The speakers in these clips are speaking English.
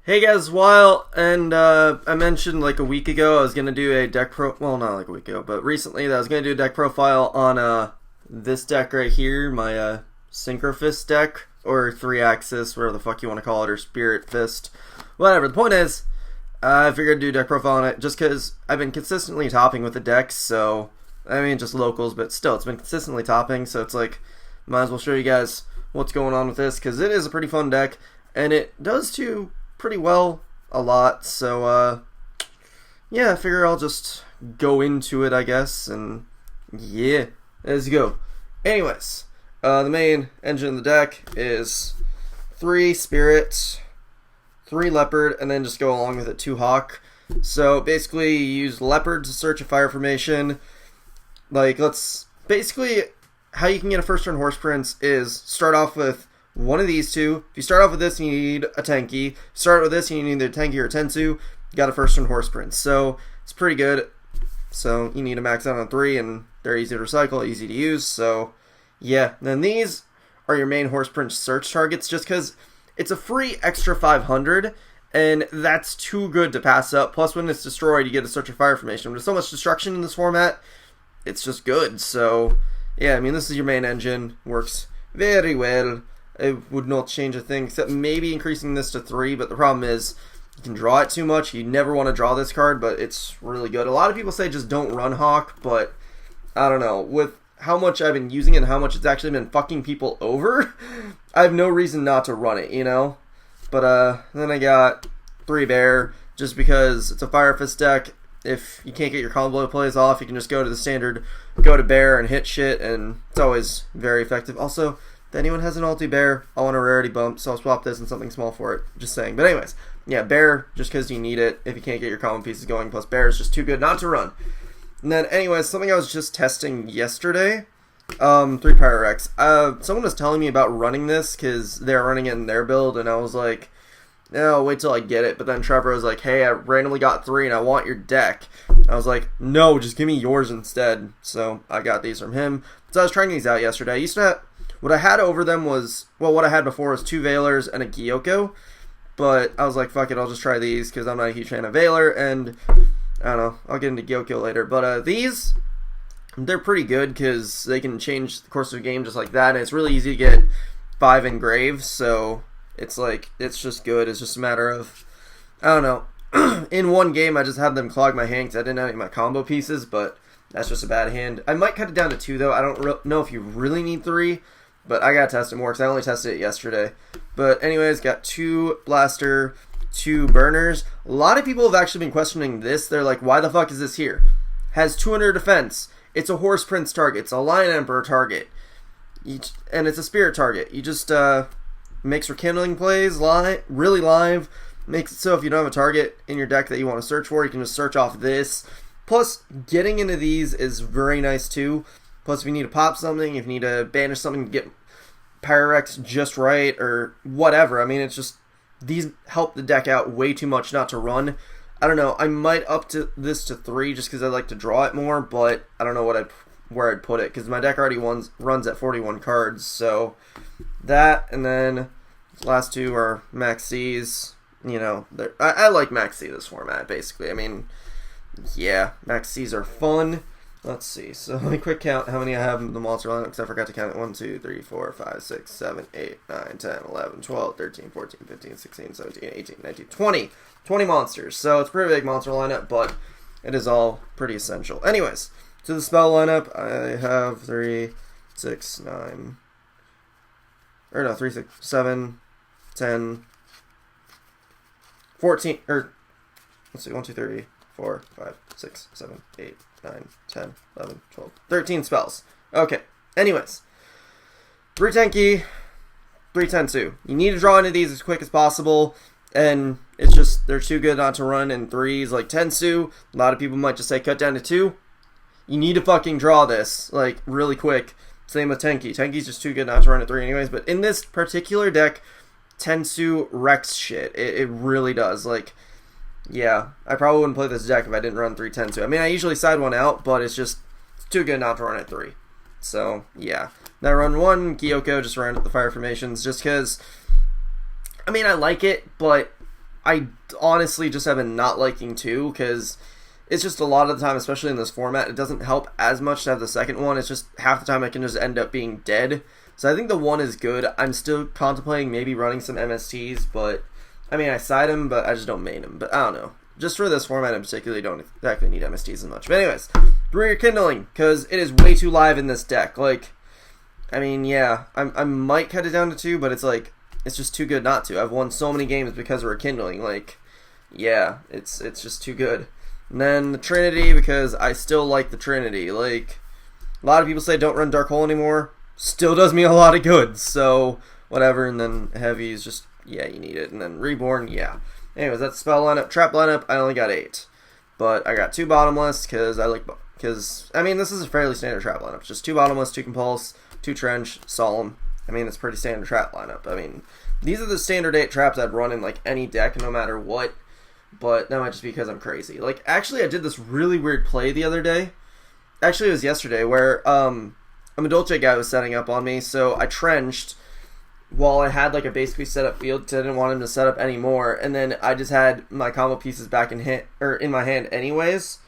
Hey guys, while and I mentioned like a week ago I was gonna do a deck well, not like a week ago, but recently that I was gonna do a deck profile on this deck right here, my Synchro Fist deck, or 3-axis, whatever the fuck you want to call it, or Spirit Fist, whatever. The point is, I figured I'd do a deck profile on it just because I've been consistently topping with the decks. So I mean, just locals, but still, it's been consistently topping. So it's like, might as well show you guys what's going on with this because it is a pretty fun deck, and it does too pretty well a lot. So yeah, I figure I'll just go into it, I guess, and yeah, let's go. Anyways, the main engine of the deck is 3 Spirit, 3 Leopard, and then just go along with it 2 Hawk. So basically you use Leopard to search a fire formation. Like, basically how you can get a first turn Horse Prince is start off with one of these two. If you start off with this, you need a Tenki. Start with this, you need either Tenki or Tensu. You got a first turn Horse Prince. So it's pretty good. So you need to max out on 3, and they're easy to recycle, easy to use. So yeah, then these are your main Horse Prince search targets, just because it's a free extra 500, and that's too good to pass up. Plus, when it's destroyed, you get to search a fire formation. There's so much destruction in this format, it's just good. So yeah, I mean, this is your main engine. Works very well. I would not change a thing, except maybe increasing this to 3, but the problem is you can draw it too much. You never want to draw this card, but it's really good. A lot of people say just don't run Hawk, but I don't know. With how much I've been using it and how much it's actually been fucking people over, I have no reason not to run it, you know? But then I got 3 Bear, just because it's a Fire Fist deck. If you can't get your combo plays off, you can just go to the standard, go to Bear and hit shit, and it's always very effective. Also, if anyone has an ulti Bear, I want a rarity bump, so I'll swap this and something small for it. Just saying. But anyways, yeah, Bear, just because you need it if you can't get your common pieces going, plus Bear is just too good not to run. And then anyways, something I was just testing yesterday, 3 Pyrex. Someone was telling me about running this because they're running it in their build, and I was like, no, I'll wait till I get it. But then Trevor was like, hey, I randomly got 3 and I want your deck. I was like, no, just give me yours instead. So I got these from him. So I was trying these out yesterday. I used to have, what I had over them was, well, what I had before was 2 Veilers and a Gyoko. But I was like, fuck it, I'll just try these because I'm not a huge fan of Veiler. And I don't know, I'll get into Gyoko later. But these, they're pretty good because they can change the course of the game just like that. And it's really easy to get 5 engraves. So it's like, it's just good. It's just a matter of, I don't know. In one game, I just had them clog my hand because I didn't have any of my combo pieces. But that's just a bad hand. I might cut it down to 2, though. I don't know if you really need 3. But I gotta test it more because I only tested it yesterday. But anyways, got 2 Blaster, 2 Burners. A lot of people have actually been questioning this. They're like, why the fuck is this here? Has 200 defense. It's a Horse Prince target. It's a Lion Emperor target. And it's a Spirit target. You just makes rekindling plays really live. Makes it so if you don't have a target in your deck that you want to search for, you can just search off this. Plus, getting into these is very nice too. Plus, if you need to pop something, if you need to banish something to get Pyrex just right, or whatever. I mean, it's just, these help the deck out way too much not to run. I don't know, I might up this to 3 just because I like to draw it more, but I don't know where I'd put it, because my deck already runs at 41 cards, so that, and then last 2 are Max C's. You know, I like Max C this format, basically. I mean, yeah, Max C's are fun. Let's see. So let me quick count how many I have in the monster lineup, because I forgot to count it. 1, 2, 3, 4, 5, 6, 7, 8, 9, 10, 11, 12, 13, 14, 15, 16, 17, 18, 19, 20. 20 monsters. So it's a pretty big monster lineup, but it is all pretty essential. Anyways, to the spell lineup, I have 3, 6, 9, or no, 3, 6, 7, 10, 14, or let's see, 1, 2, 3, 4, 5, 6, 7, 8, 9, 10, 11, 12, 13 spells. Okay, anyways. 3 Tenki, 3 Tensu. You need to draw into these as quick as possible, and it's just, they're too good not to run in 3s. Like Tensu, a lot of people might just say cut down to 2. You need to fucking draw this, like, really quick. Same with Tenki. Tenki's just too good not to run at 3 anyways, but in this particular deck, Tensu wrecks shit. It really does. Like, yeah, I probably wouldn't play this deck if I didn't run 3 Tensu. I mean, I usually side one out, but it's just too good not to run at 3. So, yeah. Now run 1 Gyoko, just run at the fire formations, just because, I mean, I like it, but I honestly just have been not liking 2, because it's just a lot of the time, especially in this format, it doesn't help as much to have the second one. It's just half the time I can just end up being dead. So I think the 1 is good. I'm still contemplating maybe running some MSTs, but I mean, I side them, but I just don't main them. But I don't know. Just for this format in particular, you don't exactly need MSTs as much. But anyways, 3 Kindling, because it is way too live in this deck. Like, I mean, yeah, I might cut it down to 2, but it's like, it's just too good not to. I've won so many games because of Rekindling. Like, yeah, it's just too good. And then the Trinity, because I still like the Trinity. Like, a lot of people say don't run Dark Hole anymore. Still does me a lot of good, so whatever. And then Heavy is just, yeah, you need it. And then Reborn, yeah. Anyways, that's spell lineup. Trap lineup, I only got 8. But I got 2 bottomless, because I mean, this is a fairly standard trap lineup. Just 2 bottomless, 2 compulse, 2 trench, solemn. I mean, it's pretty standard trap lineup. I mean, these are the standard 8 traps I'd run in, like, any deck, no matter what. But that might just be because I'm crazy. Like, actually, I did this really weird play the other day. Actually, it was yesterday, where a Madolce guy was setting up on me, so I trenched while I had, like, a basically set up field, because I didn't want him to set up anymore, and then I just had my combo pieces back in my hand anyways.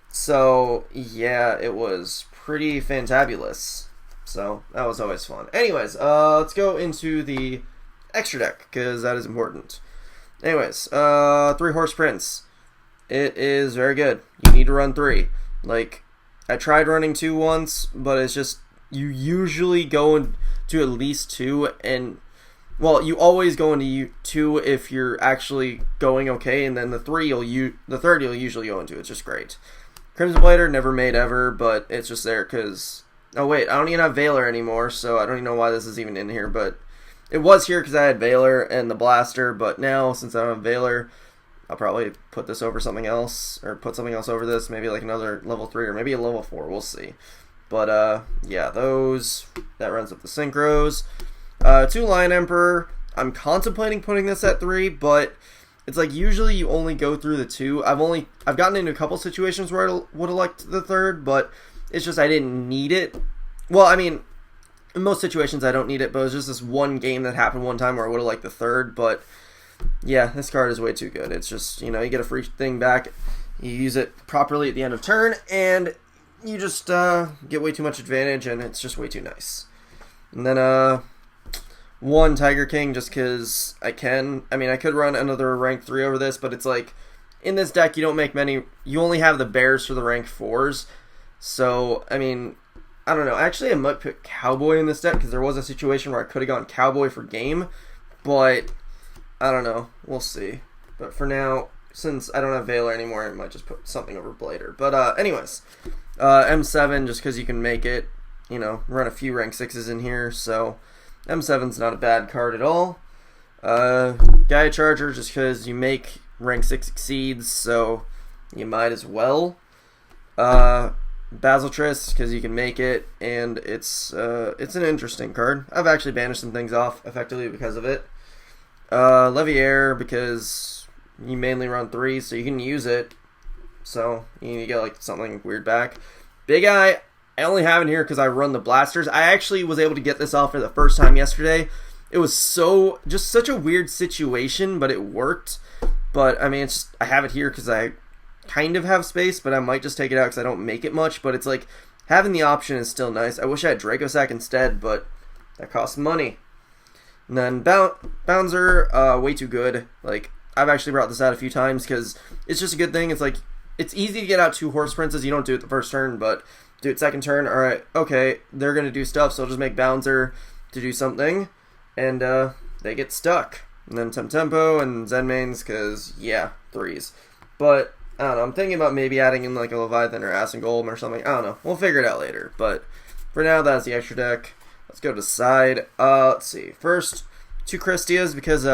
So, yeah, it was pretty fantabulous. So, that was always fun. Anyways, let's go into the extra deck, because that is important. Anyways, 3 Horse Prince. It is very good. You need to run 3. Like, I tried running 2 once, but it's just, you usually go into at least 2, and, well, you always go into 2 if you're actually going okay, and then the third you'll usually go into. It's just great. Crimson Blader, never made ever, but it's just there because, oh wait, I don't even have Valor anymore, so I don't even know why this is even in here, but it was here because I had Valor and the Blaster, but now, since I don't have Valor, I'll probably put this over something else, or put something else over this, maybe like another level 3, or maybe a level 4, we'll see. But, yeah, that runs up the Synchros. 2 Lion Emperor, I'm contemplating putting this at 3, but it's like, usually you only go through the 2. I've gotten into a couple situations where I would have liked the 3rd, but it's just I didn't need it. Well, I mean, in most situations I don't need it, but it was just this one game that happened one time where I would have liked the 3rd, but yeah, this card is way too good. It's just, you know, you get a free thing back, you use it properly at the end of turn, and you just get way too much advantage, and it's just way too nice. And then 1 Tiger King, just because I can. I mean, I could run another rank 3 over this, but it's like, in this deck you don't make many, you only have the bears for the rank 4s, so, I mean, I don't know. Actually, I might put Cowboy in this deck, because there was a situation where I could have gone Cowboy for game, but I don't know. We'll see. But for now, since I don't have Valor anymore, I might just put something over Blader. But anyways, M7, just because you can make it, you know, run a few rank 6s in here, so M7's not a bad card at all. Gaia Charger, just because you make rank 6 exceeds, so you might as well. Basiltris, because you can make it, and it's an interesting card. I've actually banished some things off effectively because of it. Leviair, because you mainly run 3, so you can use it, so you get like something weird back. Big Eye, I only have it here because I run the blasters. I actually was able to get this off for the first time yesterday. It was just such a weird situation, but it worked. But I mean, I have it here because I kind of have space, but I might just take it out because I don't make it much. But it's like, having the option is still nice. I wish I had Dracosack instead, but that costs money. And then Bouncer, way too good. Like, I've actually brought this out a few times because it's just a good thing. It's like, it's easy to get out 2 Horse Princes. You don't do it the first turn, but do it second turn. Alright, okay, they're going to do stuff, so I'll just make Bouncer to do something. And they get stuck. And then Tempo and Zenmains, because, yeah, 3s. But I don't know, I'm thinking about maybe adding in like a Leviathan or Ass and Golem or something. I don't know. We'll figure it out later. But for now, that's the extra deck. Let's go to side. Let's see. First, 2 Christias, because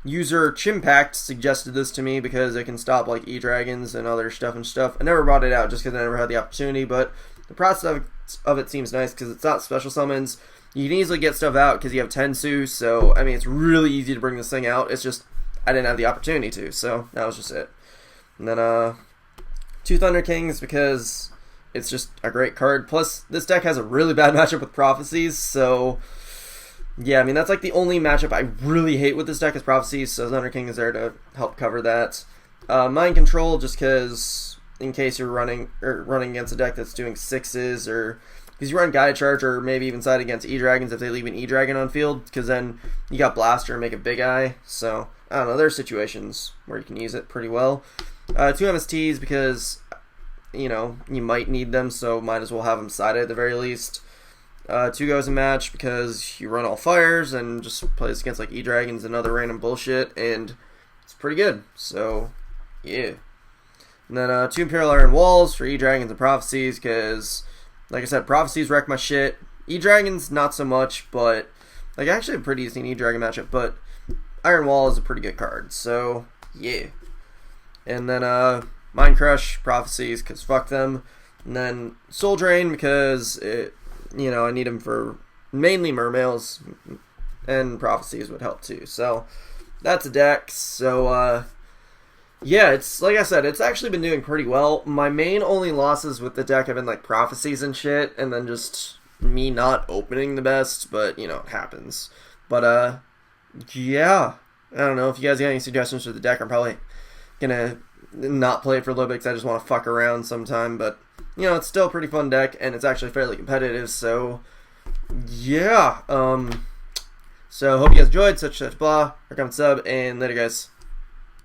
user Chimpact suggested this to me because it can stop like E-Dragons and other stuff. I never brought it out just because I never had the opportunity, but the process of it seems nice because it's not special summons. You can easily get stuff out because you have Tensu, so I mean, it's really easy to bring this thing out. It's just I didn't have the opportunity to, so that was just it. And then 2 Thunder Kings, because it's just a great card. Plus, this deck has a really bad matchup with Prophecies, so yeah, I mean, that's like the only matchup I really hate with this deck is Prophecies, so Thunder King is there to help cover that. Mind Control, just because in case you're running against a deck that's doing 6s, or because you run Guided Charge, or maybe even side against E-Dragons if they leave an E-Dragon on field, because then you got Blaster and make a Big Eye. So, I don't know, there's situations where you can use it pretty well. 2 MSTs because, you know, you might need them, so might as well have them sided at the very least. 2 goes a match because you run all fires and just plays against like E-Dragons and other random bullshit, and it's pretty good. So, yeah. And then 2 Imperial Iron Walls for E-Dragons and Prophecies because, like I said, Prophecies wreck my shit. E-Dragons, not so much, but like I actually have a pretty decent E-Dragon matchup, but Iron Wall is a pretty good card. So, yeah. And then Mind Crush, Prophecies because fuck them. And then Soul Drain because you know, I need them for mainly Mermails, and Prophecies would help too. So that's a deck. So yeah, it's like I said, it's actually been doing pretty well. My main only losses with the deck have been like Prophecies and shit, and then just me not opening the best. But you know, it happens. But yeah, I don't know if you guys got any suggestions for the deck. I'm probably gonna not play it for a little bit because I just want to fuck around sometime. But you know, it's still a pretty fun deck, and it's actually fairly competitive, so, yeah, so, hope you guys enjoyed, such blah, or comment, sub, and later, guys.